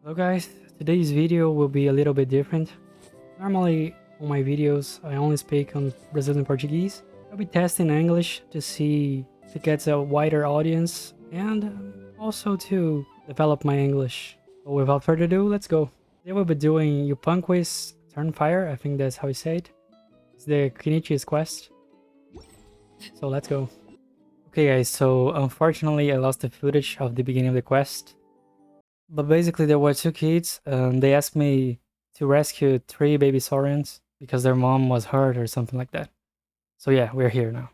Hello guys, today's video will be a little bit different. Normally on my videos I only speak on Brazilian Portuguese. I'll be testing English to see if it gets a wider audience and also to develop my English. But without further ado, let's go. Today we'll be doing Yupanqui's Turnfire, I think that's how you say it. It's the Kinich's quest. So let's go. Okay guys, so unfortunately I lost the footage of the beginning of the quest. But basically, there were two kids. They asked me to rescue 3 baby saurians because their mom was hurt or something like that. So yeah, we're here now.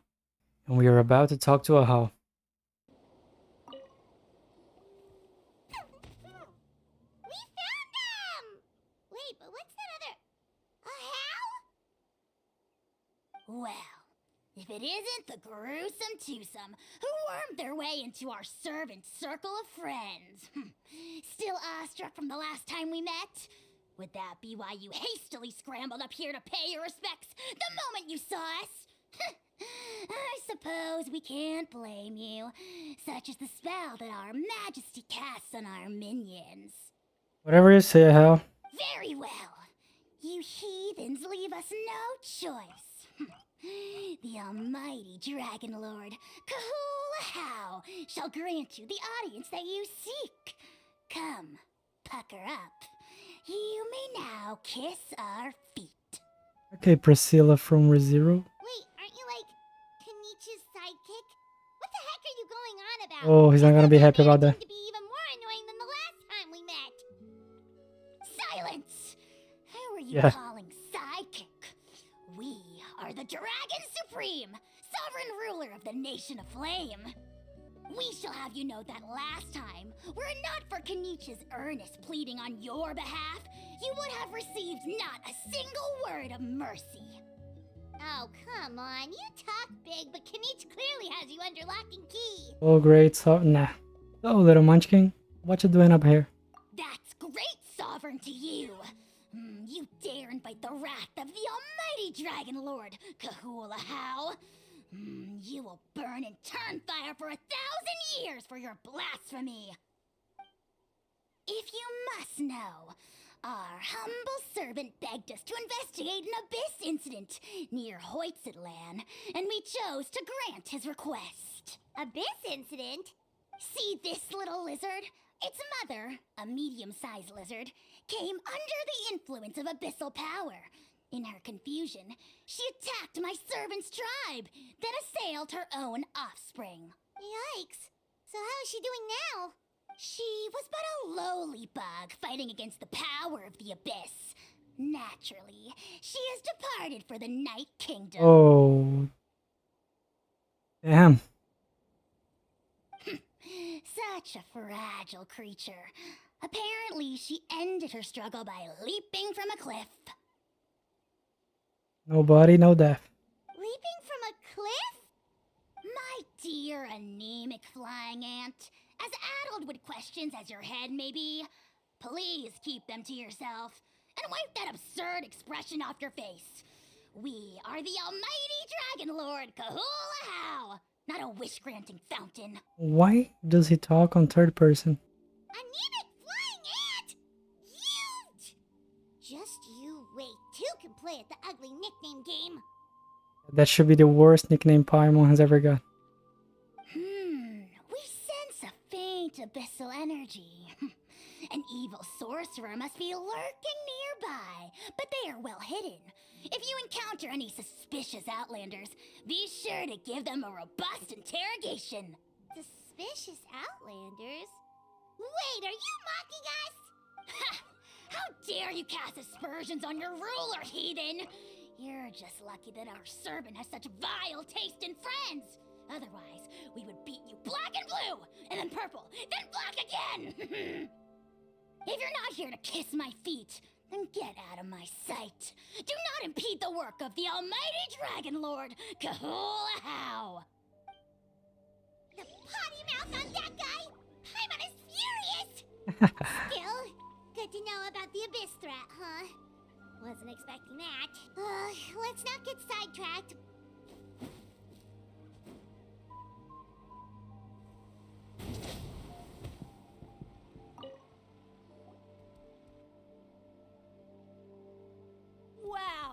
And we are about to talk to Ajaw. We found them! Wait, but what's that other... A how? Well, if it isn't the gruesome twosome who wormed their way into our servant circle of friends. Still awestruck from the last time we met? Would that be why you hastily scrambled up here to pay your respects the moment you saw us? I suppose we can't blame you. Such is the spell that our majesty casts on our minions. Whatever you say, Ajaw. Very well. You heathens leave us no choice. The almighty Dragon Lord, Kahula shall grant you the audience that you seek. Come, pucker up. You may now kiss our feet. Okay, Priscilla from ReZero. Wait, aren't you like Kinich's sidekick? What the heck are you going on about? Oh, he's not gonna be happy about that. To be even more annoying than the last time we met. Silence! Who are you calling sidekick? We are the Dragon Supreme, sovereign ruler of the Nation of Flame. We shall have you know that last time, were it not for Kinich's earnest pleading on your behalf, you would have received not a single word of mercy. Oh, come on. You talk big, but Kinich clearly has you under lock and key. Oh, great. So, nah. So, little munchkin, what you doing up here? That's great, sovereign to you. You dare invite the wrath of the almighty Dragon Lord, Kahula How. You will burn in Turnfire for 1,000 years for your blasphemy. If you must know, our humble servant begged us to investigate an abyss incident near Hoytsidland, and we chose to grant his request. Abyss incident? See this little lizard? Its mother, a medium-sized lizard, came under the influence of abyssal power. In her confusion, she attacked my servant's tribe, then assailed her own offspring. Yikes! So how is she doing now? She was but a lowly bug fighting against the power of the abyss. Naturally, she has departed for the Night Kingdom. Oh. Damn. Such a fragile creature. Apparently, she ended her struggle by leaping from a cliff. No body, no death. Leaping from a cliff? My dear anemic flying ant, as addled with questions as your head may be, please keep them to yourself and wipe that absurd expression off your face. We are the almighty Dragon Lord Kahula How, not a wish-granting fountain. Why does he talk on third person? Anemic flying ant! Huge! Just you wait. Two can play at the ugly nickname game. That should be the worst nickname Paimon has ever got. We sense a faint abyssal energy. An evil sorcerer must be lurking nearby, but they are well hidden. If you encounter any suspicious outlanders, be sure to give them a robust interrogation. Suspicious outlanders? Wait, are you mocking us? Ha! How dare you cast aspersions on your ruler, heathen! You're just lucky that our servant has such vile taste in friends. Otherwise, we would beat you black and blue, and then purple, then black again! If you're not here to kiss my feet, then get out of my sight. Do not impede the work of the almighty Dragon Lord, Kahula How. The potty mouth on that guy! Paimon is furious! Still, good to know about the abyss threat, huh? Wasn't expecting that. Let's not get sidetracked.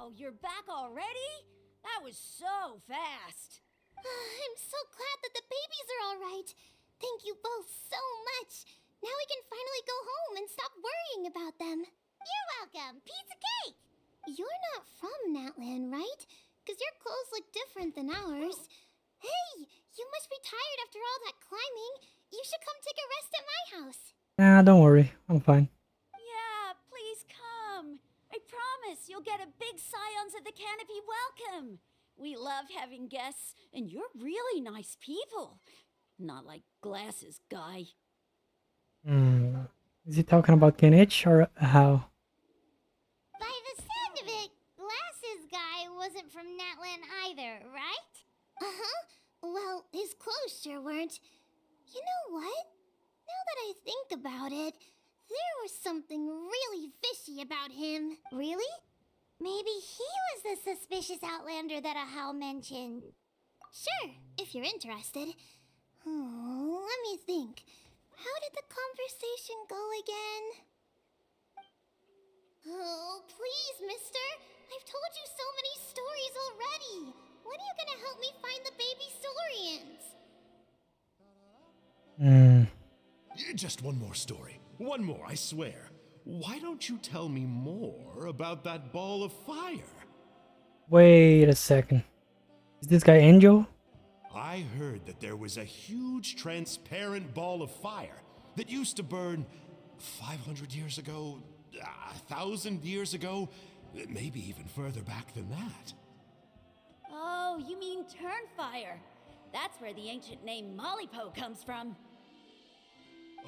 Wow, you're back already? That was so fast. I'm so glad that the babies are all right. Thank you both so much. Now we can finally go home and stop worrying about them. You're welcome. Piece of cake. You're not from Natlan, right? Because your clothes look different than ours. Hey, you must be tired after all that climbing. You should come take a rest at my house. Nah, don't worry. I'm fine. Yeah, please come. I promise you'll get a big Scions of the Canopy welcome. We love having guests, and you're really nice people. Not like Glasses Guy. Is he talking about Kinich or how? By the sound of it, Glasses Guy wasn't from Natlan either, right? Uh-huh. Well, his clothes sure weren't. You know what? Now that I think about it, there was something really fishy about him. Really? Maybe he was the suspicious outlander that Ajaw mentioned. Sure, if you're interested. Let me think. How did the conversation go again? Oh, please, mister. I've told you so many stories already. When are you gonna help me find the baby Saurians? Just one more story. One more, I swear. Why don't you tell me more about that ball of fire? Wait a second. Is this guy Enjou? I heard that there was a huge transparent ball of fire that used to burn 500 years ago, 1,000 years ago, maybe even further back than that. Oh, you mean Turnfire. That's where the ancient name Malipo comes from.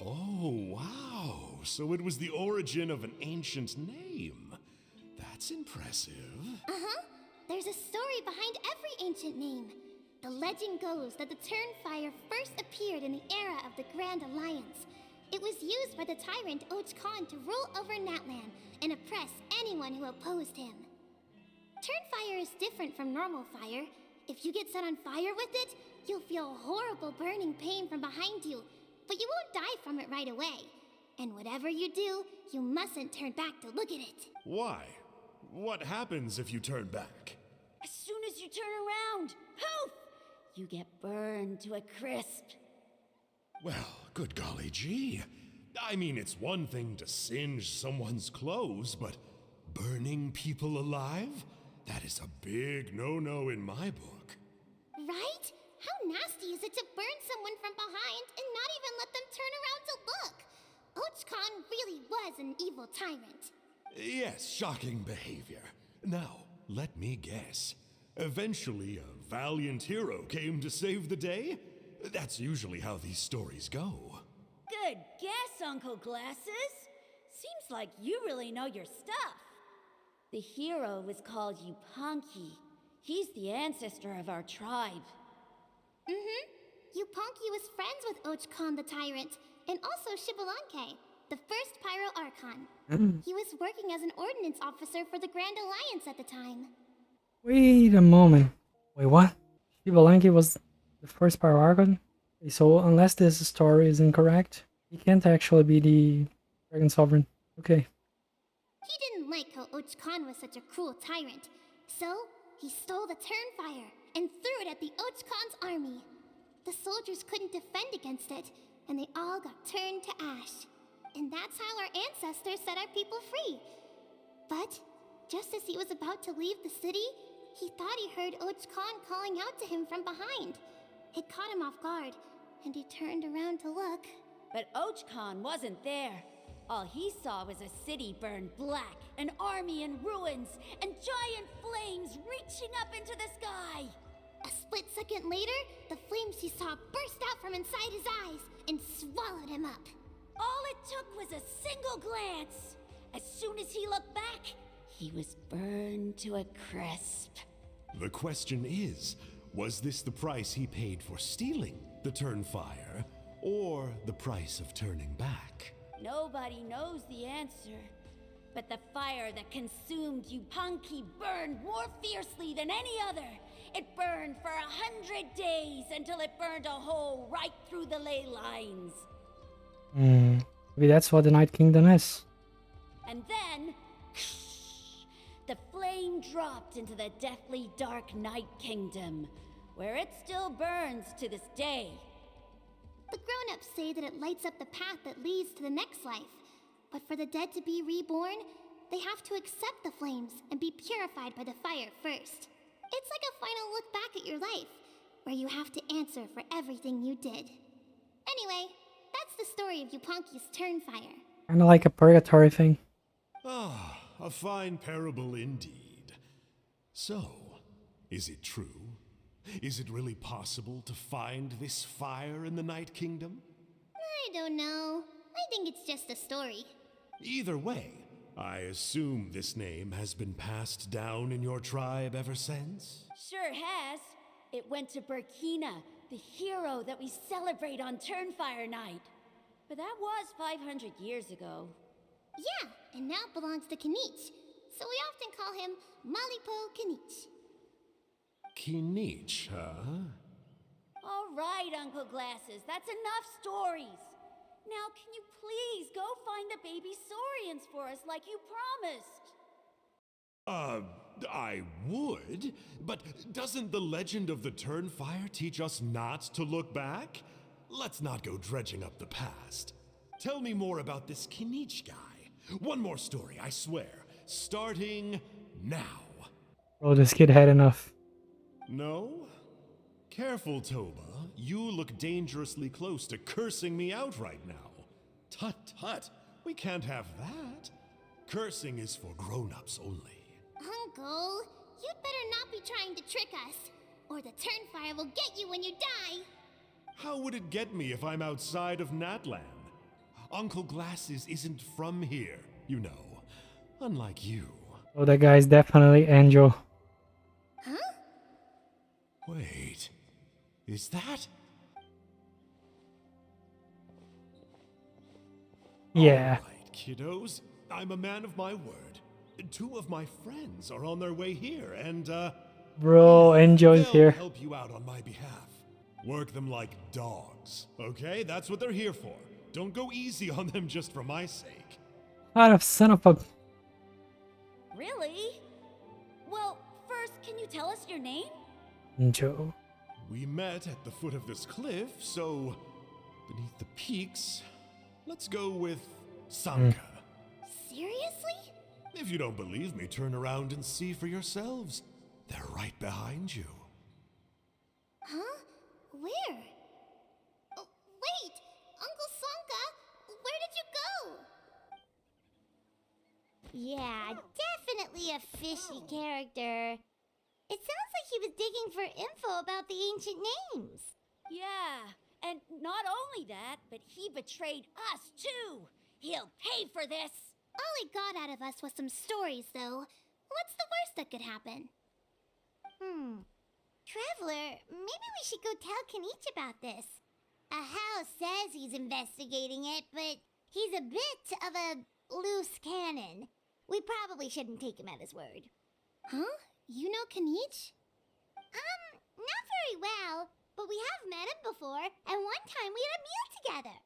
Oh, wow. So it was the origin of an ancient name. That's impressive. Uh-huh. There's a story behind every ancient name. The legend goes that the Turnfire first appeared in the era of the Grand Alliance. It was used by the tyrant Ajaw to rule over Natlan and oppress anyone who opposed him. Turnfire is different from normal fire. If you get set on fire with it, you'll feel horrible burning pain from behind you, but you won't die from it right away. And whatever you do, you mustn't turn back to look at it. Why? What happens if you turn back? As soon as you turn around, poof! You get burned to a crisp. Well, good golly gee. I mean, it's one thing to singe someone's clothes, but burning people alive? That is a big no-no in my book. Right? How nasty is it to burn someone from behind and not even let them turn around to look? Ajaw really was an evil tyrant. Yes, shocking behavior. Now, let me guess. Eventually, a valiant hero came to save the day? That's usually how these stories go. Good guess, Uncle Glasses. Seems like you really know your stuff. The hero was called Yupanqui. He's the ancestor of our tribe. Yupanqui was friends with Ajaw the tyrant, and also Xbalanque, the first Pyro Archon. He was working as an ordnance officer for the Grand Alliance at the time. Wait a moment. Wait, what? Xbalanque was the first Pyro Archon? So unless this story is incorrect, he can't actually be the Dragon Sovereign. Okay. He didn't like how Ajaw was such a cruel tyrant, so he stole the Turnfire and threw it at the Ajaw's army. The soldiers couldn't defend against it, and they all got turned to ash. And that's how our ancestors set our people free. But just as he was about to leave the city, he thought he heard Ajaw calling out to him from behind. It caught him off guard, and he turned around to look. But Ajaw wasn't there. All he saw was a city burned black, an army in ruins, and giant flames reaching up into the sky. A split second later, the flames he saw burst out from inside his eyes and swallowed him up. All it took was a single glance. As soon as he looked back, he was burned to a crisp. The question is, was this the price he paid for stealing the Turnfire, or the price of turning back? Nobody knows the answer. But the fire that consumed Yupanqui burned more fiercely than any other. It burned for 100 days until it burned a hole right through the ley lines. Maybe that's what the Night Kingdom is. And then, the flame flame dropped into the deathly dark Night Kingdom, where it still burns to this day. The grown-ups say that it lights up the path that leads to the next life. But for the dead to be reborn, they have to accept the flames and be purified by the fire first. It's like a final look back at your life, where you have to answer for everything you did. Anyway, that's the story of Yupanqui's Turnfire. Kinda like a purgatory thing. Ah, a fine parable indeed. So, is it true? Is it really possible to find this fire in the Night Kingdom? I don't know. I think it's just a story. Either way, I assume this name has been passed down in your tribe ever since? Sure has. It went to Burkina, the hero that we celebrate on Turnfire Night. But that was 500 years ago. Yeah, and now it belongs to Kinich. So we often call him Malipo Kinich. Kinich, huh? All right, Uncle Glasses, that's enough stories. Now, can you please go find the baby saurians for us like you promised? I would, but doesn't the legend of the Turnfire teach us not to look back? Let's not go dredging up the past. Tell me more about this Kinich guy. One more story, I swear. Starting now. Oh, this kid had enough. No? Careful, Toba. You look dangerously close to cursing me out right now. Tut tut, we can't have that. Cursing is for grown-ups only. Uncle, you'd better not be trying to trick us, or the Turnfire will get you when you die. How would it get me if I'm outside of Natlan? Uncle Glasses isn't from here, you know. Unlike you. Oh, that guy's definitely Enjou. Huh? Wait, is that? Yeah. All right, kiddos. I'm a man of my word. Two of my friends are on their way here, and, Bro, Enjou is they'll here. help you out on my behalf. Work them like dogs, okay? That's what they're here for. Don't go easy on them just for my sake. What a son of a... Really? Well, first, can you tell us your name? Enjou. We met at the foot of this cliff, so beneath the peaks, let's go with Sanka. Seriously? If you don't believe me, turn around and see for yourselves. They're right behind you. Huh? Where? Oh, wait! Uncle Sanka, where did you go? Yeah, definitely a fishy character. It sounds like he was digging for info about the ancient names. Yeah, and not only that, but he betrayed us too. He'll pay for this. All he got out of us was some stories, though. What's the worst that could happen? Traveler, maybe we should go tell Kinich about this. Ajaw says he's investigating it, but he's a bit of a loose cannon. We probably shouldn't take him at his word. Huh? You know Kinich? Not very well, but we have met him before, and one time we had a meal together.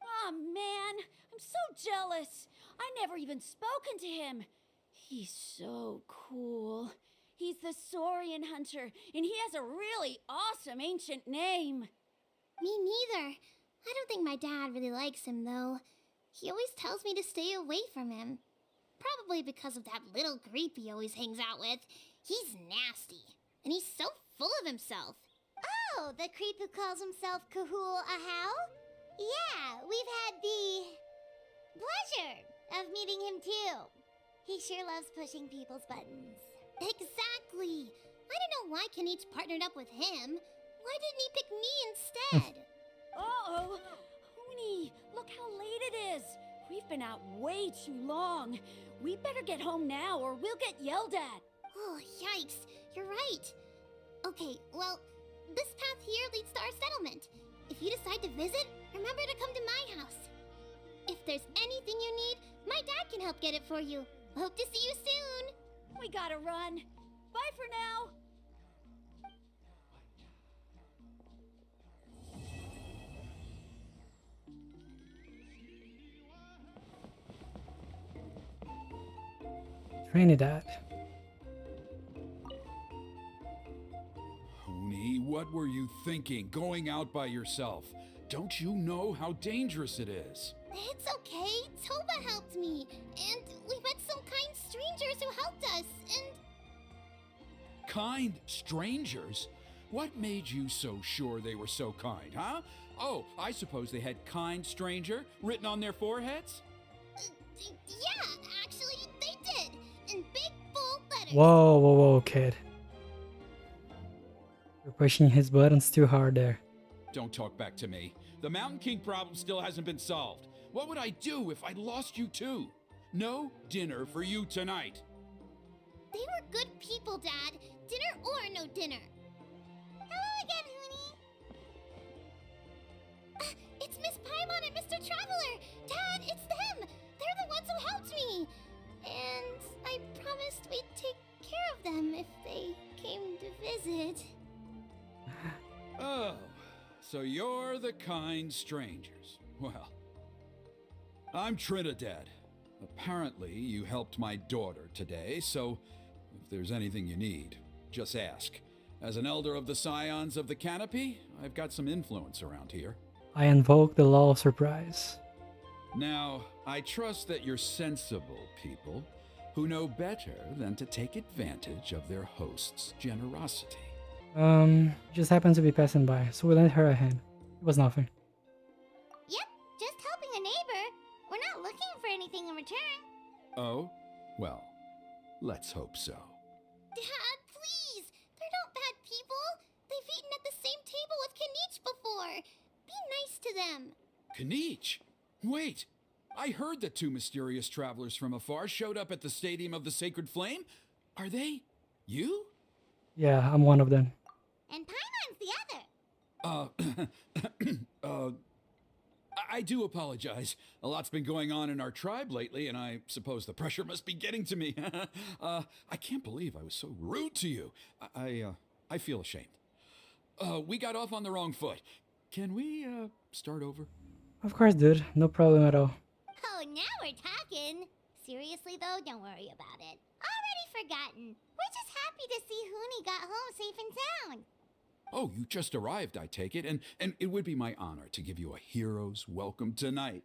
Aw, man, I'm so jealous. I never even spoken to him. He's so cool. He's the Saurian hunter, and he has a really awesome ancient name. Me neither. I don't think my dad really likes him, though. He always tells me to stay away from him. Probably because of that little creep he always hangs out with. He's nasty, and he's so full of himself. Oh, the creep who calls himself Kahul Ajaw? Yeah, we've had the pleasure of meeting him too. He sure loves pushing people's buttons. Exactly. I don't know why Kinich partnered up with him. Why didn't he pick me instead? Uh-oh. Huni, look how late it is. We've been out way too long. We better get home now or we'll get yelled at. Oh, yikes. You're right. Okay, well, this path here leads to our settlement. If you decide to visit, remember to come to my house. If there's anything you need, my dad can help get it for you. Hope to see you soon. We gotta run. Bye for now. Trinidad. What were you thinking, going out by yourself? Don't you know how dangerous it is? It's okay. Toba helped me. And we met some kind strangers who helped us. And Kind strangers? What made you so sure they were so kind, huh? Oh, I suppose they had kind stranger written on their foreheads? yeah, actually, they did. In big, bold letters. Whoa, whoa, whoa, kid. You're pushing his buttons too hard there. Don't talk back to me. The Mountain King problem still hasn't been solved. What would I do if I lost you too? No dinner for you tonight. They were good people, Dad. Dinner or no dinner. Hello again, Huni. It's Miss Paimon and Mr. Traveler. Dad, it's them. They're the ones who helped me. And I promised we'd take care of them if they came to visit. Oh, so you're the kind strangers. Well, I'm Trinidad. Apparently, you helped my daughter today, so if there's anything you need, just ask. As an elder of the Scions of the Canopy, I've got some influence around here. I invoke the law of surprise. Now, I trust that you're sensible people who know better than to take advantage of their host's generosity. Just happened to be passing by, so we lent her a hand. It was nothing. Yep, just helping a neighbor. We're not looking for anything in return. Oh? Well, let's hope so. Dad, please! They're not bad people! They've eaten at the same table with Kinich before! Be nice to them! Kinich? Wait! I heard that two mysterious travelers from afar showed up at the Stadium of the Sacred Flame. Are they you? Yeah, I'm one of them. And Paimon's the other! I do apologize. A lot's been going on in our tribe lately, and I suppose the pressure must be getting to me. I can't believe I was so rude to you. I feel ashamed. We got off on the wrong foot. Can we, start over? Of course, dude. No problem at all. Oh, now we're talking! Seriously though, don't worry about it. Already forgotten. We're just happy to see Huni got home safe and sound. Oh, you just arrived, I take it, and it would be my honor to give you a hero's welcome tonight.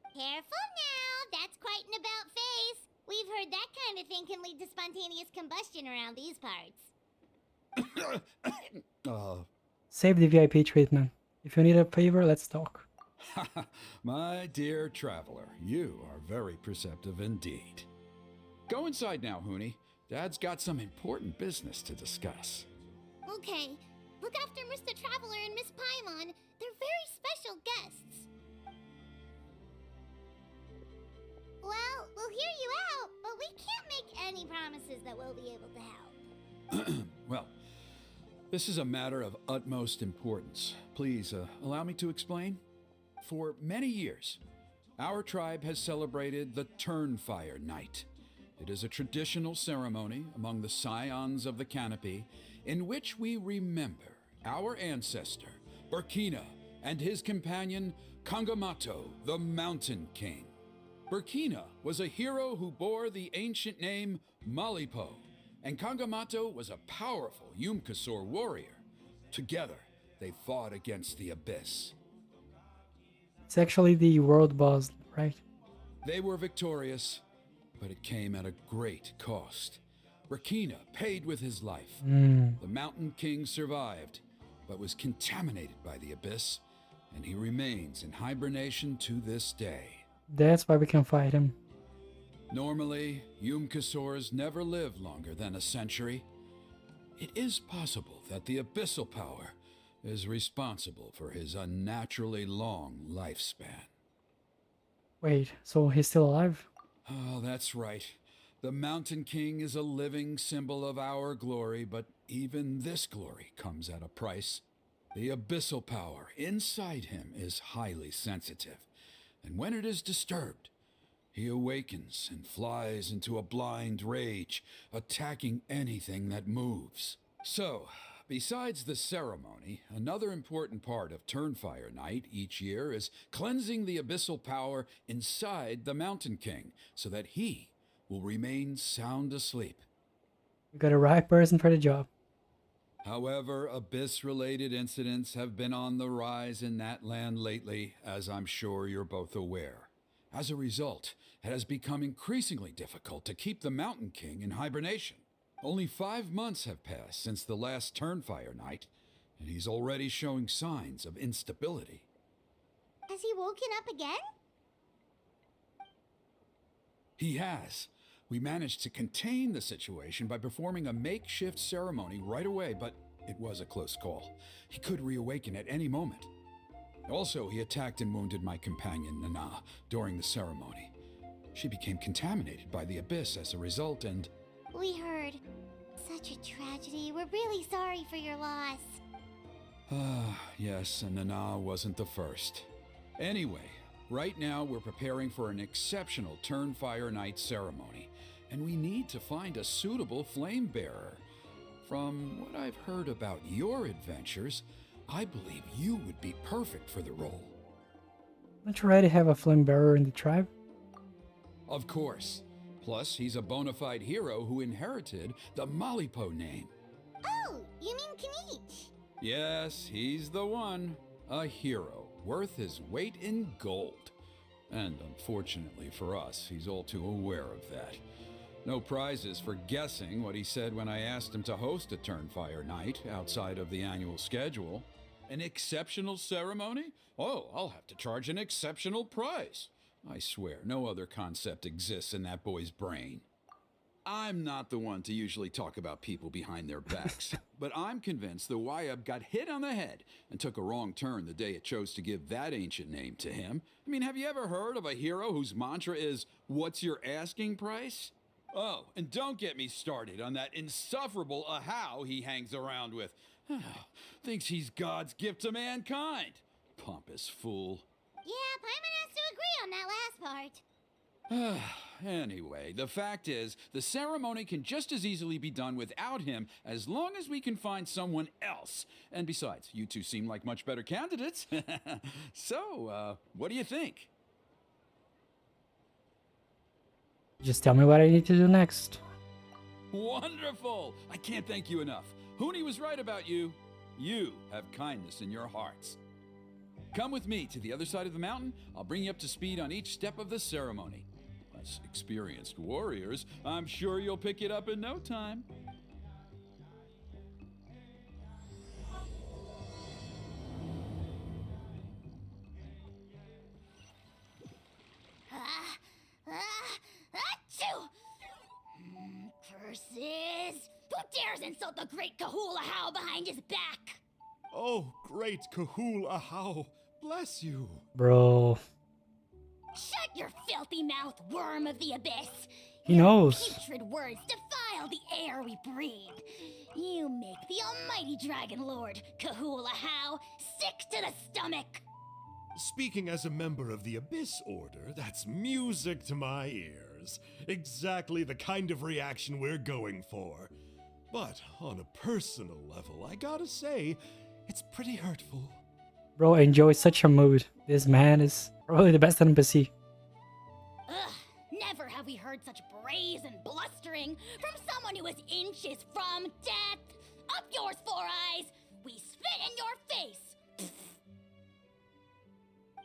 Careful now, that's quite an about face. We've heard that kind of thing can lead to spontaneous combustion around these parts. Save the VIP treatment. If you need a favor, let's talk. My dear traveler, you are very perceptive indeed. Go inside now, Huni. Dad's got some important business to discuss. Okay, look after Mr. Traveler and Miss Paimon. They're very special guests. Well, we'll hear you out, but we can't make any promises that we'll be able to help. Well, this is a matter of utmost importance. Please, allow me to explain. For many years, our tribe has celebrated the Turnfire Night. It is a traditional ceremony among the Scions of the Canopy in which we remember our ancestor, Burkina, and his companion, Kongamato, the Mountain King. Burkina was a hero who bore the ancient name Malipo, and Kongamato was a powerful Yupanqui warrior. Together, they fought against the Abyss. It's actually the world boss, right? They were victorious, but it came at a great cost. Burkina paid with his life. The Mountain King survived, but was contaminated by the Abyss, and he remains in hibernation to this day. That's why we can fight him. Normally, Yupanqui never live longer than a century. It is possible that the abyssal power is responsible for his unnaturally long lifespan. Wait, so he's still alive? Oh, that's right. The Mountain King is a living symbol of our glory, but even this glory comes at a price. The abyssal power inside him is highly sensitive, and when it is disturbed, he awakens and flies into a blind rage, attacking anything that moves. So, besides the ceremony, another important part of Turnfire Night each year is cleansing the abyssal power inside the Mountain King so that he will remain sound asleep. We got a right person for the job. However, Abyss-related incidents have been on the rise in that land lately, as I'm sure you're both aware. As a result, it has become increasingly difficult to keep the Mountain King in hibernation. Only 5 months have passed since the last Turnfire night, and he's already showing signs of instability. Has he woken up again? He has. We managed to contain the situation by performing a makeshift ceremony right away, but it was a close call. He could reawaken at any moment. Also, he attacked and wounded my companion, Nana, during the ceremony. She became contaminated by the Abyss as a result, and... We heard. Such a tragedy. We're really sorry for your loss. Yes, and Nana wasn't the first. Anyway, right now we're preparing for an exceptional Turnfire Night ceremony, and we need to find a suitable flame bearer. From what I've heard about your adventures, I believe you would be perfect for the role. Don't you already have a flame bearer in the tribe? Of course. Plus, he's a bona fide hero who inherited the Malipo name. Oh, you mean Kinich? Yes, he's the one. A hero, worth his weight in gold. And unfortunately for us, he's all too aware of that. No prizes for guessing what he said when I asked him to host a Turnfire night outside of the annual schedule. An exceptional ceremony? Oh, I'll have to charge an exceptional price. I swear, no other concept exists in that boy's brain. I'm not the one to usually talk about people behind their backs, but I'm convinced the Wayab got hit on the head and took a wrong turn the day it chose to give that ancient name to him. I mean, have you ever heard of a hero whose mantra is, "What's your asking price?" Oh, and don't get me started on that insufferable Ajaw he hangs around with. Thinks he's God's gift to mankind. Pompous fool. Yeah, Paimon has to agree on that last part. Anyway, the fact is, the ceremony can just as easily be done without him as long as we can find someone else. And besides, you two seem like much better candidates. So, what do you think? Just tell me what I need to do next. Wonderful! I can't thank you enough. Huni was right about you. You have kindness in your hearts. Come with me to the other side of the mountain. I'll bring you up to speed on each step of the ceremony. As experienced warriors, I'm sure you'll pick it up in no time. Achoo! Curses! Who dares insult the great Kahul Ajaw behind his back? Oh, great Kahul Ajaw, bless you. Bro, Shut your filthy mouth, worm of the abyss! he Your knows. putrid words defile the air we breathe. You make the almighty Dragon Lord, Kahul Ajaw, sick to the stomach. Speaking as a member of the Abyss Order, that's music to my ears. Exactly the kind of reaction we're going for. But on a personal level, I gotta say, it's pretty hurtful. Bro, Enjou is such a mood. This man is probably the best NPC. Ugh, never have we heard such brazen blustering from someone who is inches from death. Up yours, Four Eyes! We spit in your face!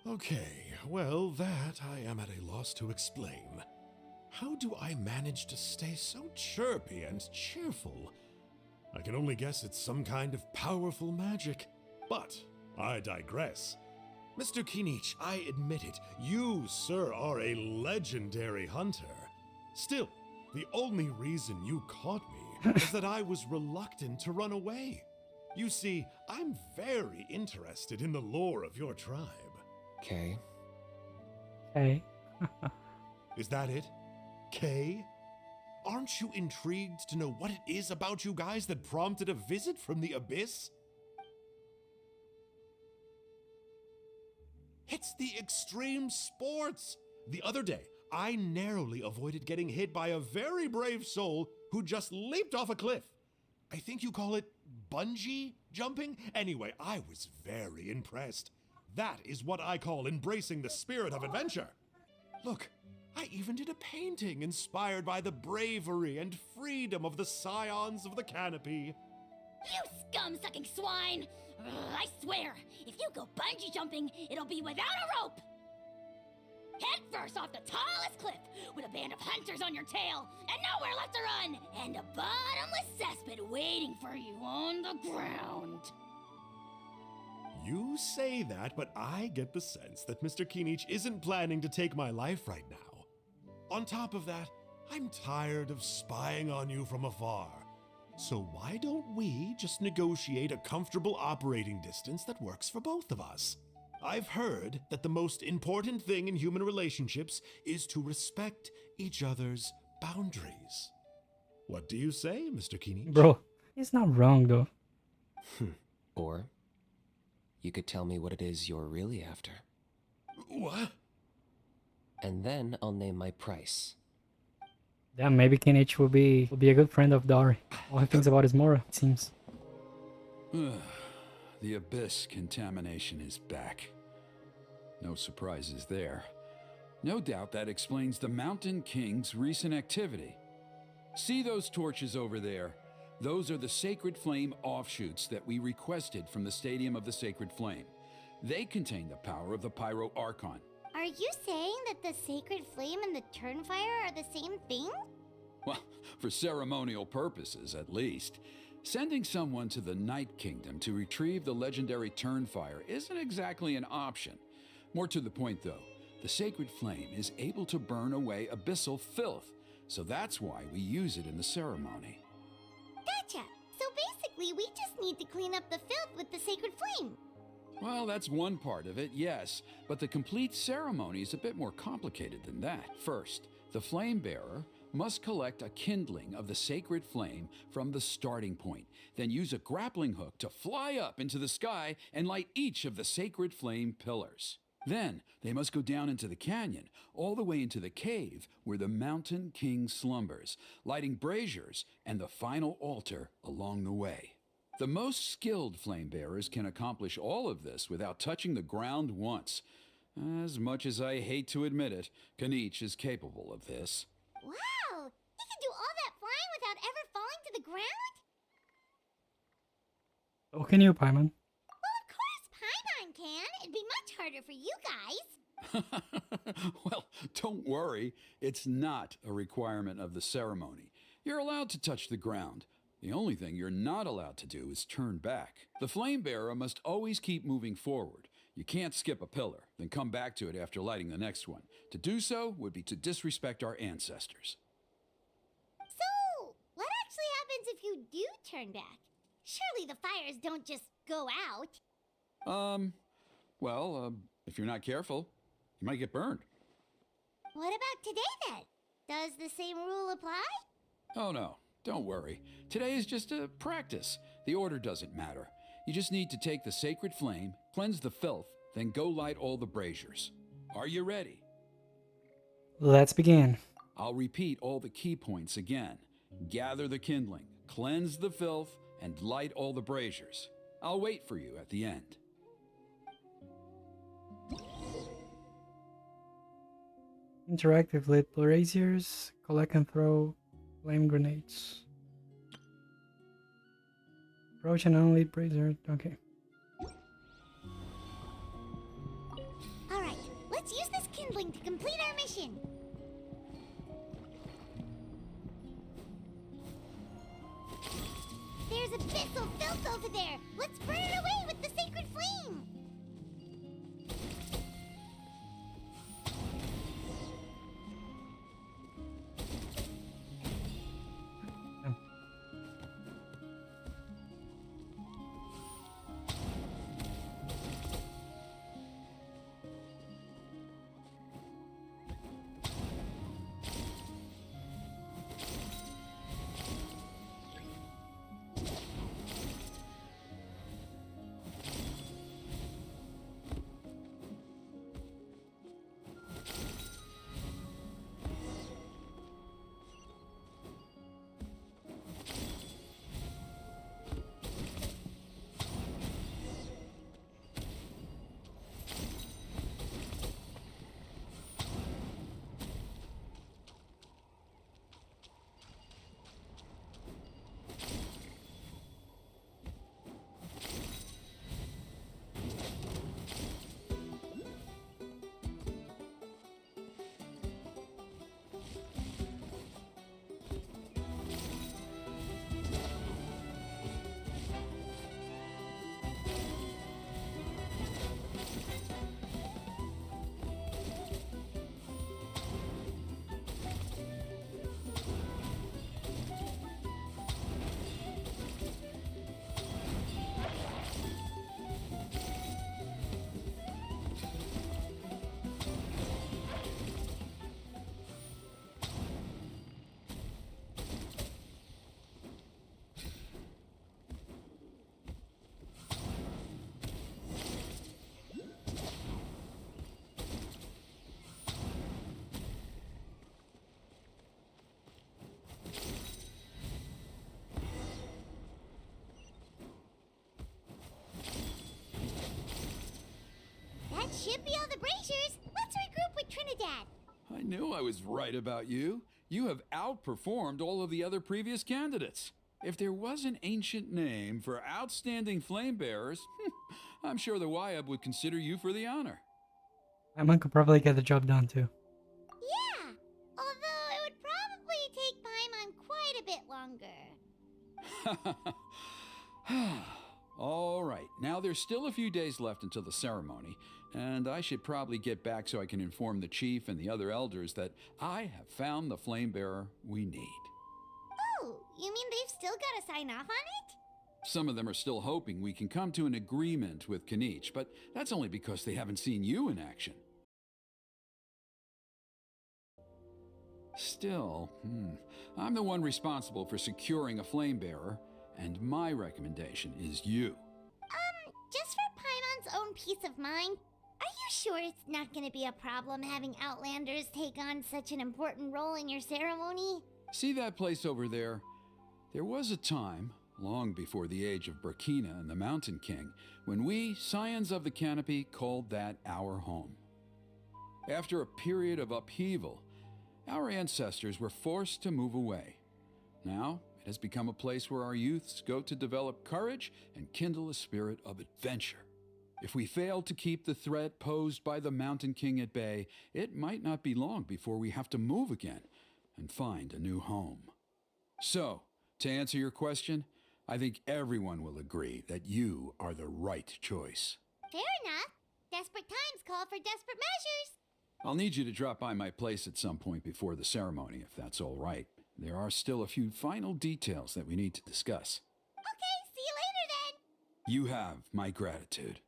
Okay, well, that I am at a loss to explain. How do I manage to stay so chirpy and cheerful? I can only guess it's some kind of powerful magic. But I digress. Mr. Kinich, I admit it, you, sir, are a legendary hunter. Still, the only reason you caught me is that I was reluctant to run away. You see, I'm very interested in the lore of your tribe. Okay. Okay. Is that it? Kay? Aren't you intrigued to know what it is about you guys that prompted a visit from the Abyss? It's the extreme sports! The other day, I narrowly avoided getting hit by a very brave soul who just leaped off a cliff. I think you call it bungee jumping? Anyway, I was very impressed. That is what I call embracing the spirit of adventure. Look, I even did a painting inspired by the bravery and freedom of the scions of the canopy. You scum-sucking swine! Ugh, I swear, if you go bungee jumping, it'll be without a rope! Head first off the tallest cliff, with a band of hunters on your tail, and nowhere left to run, and a bottomless cesspit waiting for you on the ground. You say that, but I get the sense that Mr. Kinich isn't planning to take my life right now. On top of that, I'm tired of spying on you from afar. So why don't we just negotiate a comfortable operating distance that works for both of us? I've heard that the most important thing in human relationships is to respect each other's boundaries. What do you say, Mr. Kinich? Bro, he's not wrong though. Or you could tell me what it is you're really after. What? And then I'll name my price. Damn, maybe Kinich will be a good friend of Dari. All he thinks about is Mora, it seems. The abyss contamination is back. No surprises there. No doubt that explains the Mountain King's recent activity. See those torches over there? Those are the Sacred Flame offshoots that we requested from the Stadium of the Sacred Flame. They contain the power of the Pyro Archon. Are you saying that the Sacred Flame and the Turnfire are the same thing? Well, for ceremonial purposes, at least. Sending someone to the Night Kingdom to retrieve the legendary Turnfire isn't exactly an option. More to the point, though, the Sacred Flame is able to burn away abyssal filth, so that's why we use it in the ceremony. Gotcha! So basically, we just need to clean up the filth with the Sacred Flame. Well, that's one part of it, yes, but the complete ceremony is a bit more complicated than that. First, the flame bearer must collect a kindling of the sacred flame from the starting point, then use a grappling hook to fly up into the sky and light each of the sacred flame pillars. Then they must go down into the canyon, all the way into the cave where the Mountain King slumbers, lighting braziers and the final altar along the way. The most skilled flame bearers can accomplish all of this without touching the ground once. As much as I hate to admit it, Kinich is capable of this. Wow! He can do all that flying without ever falling to the ground? So can you, Paimon? Well, of course Paimon can. It'd be much harder for you guys. Well, don't worry. It's not a requirement of the ceremony. You're allowed to touch the ground. The only thing you're not allowed to do is turn back. The flame bearer must always keep moving forward. You can't skip a pillar, then come back to it after lighting the next one. To do so would be to disrespect our ancestors. So, what actually happens if you do turn back? Surely the fires don't just go out. If you're not careful, you might get burned. What about today then? Does the same rule apply? Oh no, don't worry. Today is just a practice. The order doesn't matter. You just need to take the sacred flame, cleanse the filth, then go light all the braziers. Are you ready? Let's begin. I'll repeat all the key points again. Gather the kindling, cleanse the filth, and light all the braziers. I'll wait for you at the end. Interactive lit braziers, collect and throw flame grenades. Approach an unlit brazier. Okay. Alright, let's use this kindling to complete our mission. There's abyssal filth over there. Let's burn it away with the sacred flame. would be all the braziers. Let's regroup with Trinidad. I knew I was right about you. You have outperformed all of the other previous candidates. If there was an ancient name for outstanding flame bearers, I'm sure the Wayab would consider you for the honor. Paimon could probably get the job done too. Yeah, although it would probably take Paimon quite a bit longer. All right, now there's still a few days left until the ceremony, and I should probably get back so I can inform the chief and the other elders that I have found the flame bearer we need. Oh, you mean they've still got to sign off on it? Some of them are still hoping we can come to an agreement with Kinich, but that's only because they haven't seen you in action. Still, I'm the one responsible for securing a flame bearer, and my recommendation is you. Just for Paimon's own peace of mind, are you sure it's not going to be a problem having Outlanders take on such an important role in your ceremony? See that place over there? There was a time, long before the age of Burkina and the Mountain King, when we, Scions of the Canopy, called that our home. After a period of upheaval, our ancestors were forced to move away. Now, it has become a place where our youths go to develop courage and kindle a spirit of adventure. If we fail to keep the threat posed by the Mountain King at bay, it might not be long before we have to move again and find a new home. So, to answer your question, I think everyone will agree that you are the right choice. Fair enough. Desperate times call for desperate measures. I'll need you to drop by my place at some point before the ceremony, if that's all right. There are still a few final details that we need to discuss. Okay, see you later then. You have my gratitude.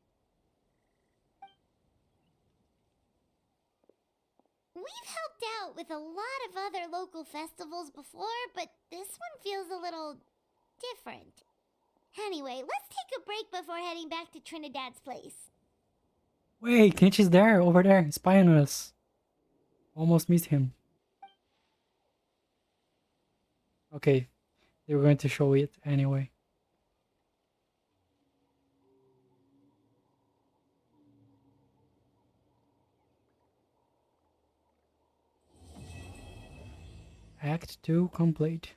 We've helped out with a lot of other local festivals before, but this one feels a little different. Anyway, let's take a break before heading back to Trinidad's place. Wait, Kinich is there, over there, spying on us. Almost missed him. Okay, they were going to show it anyway. Act 2 complete.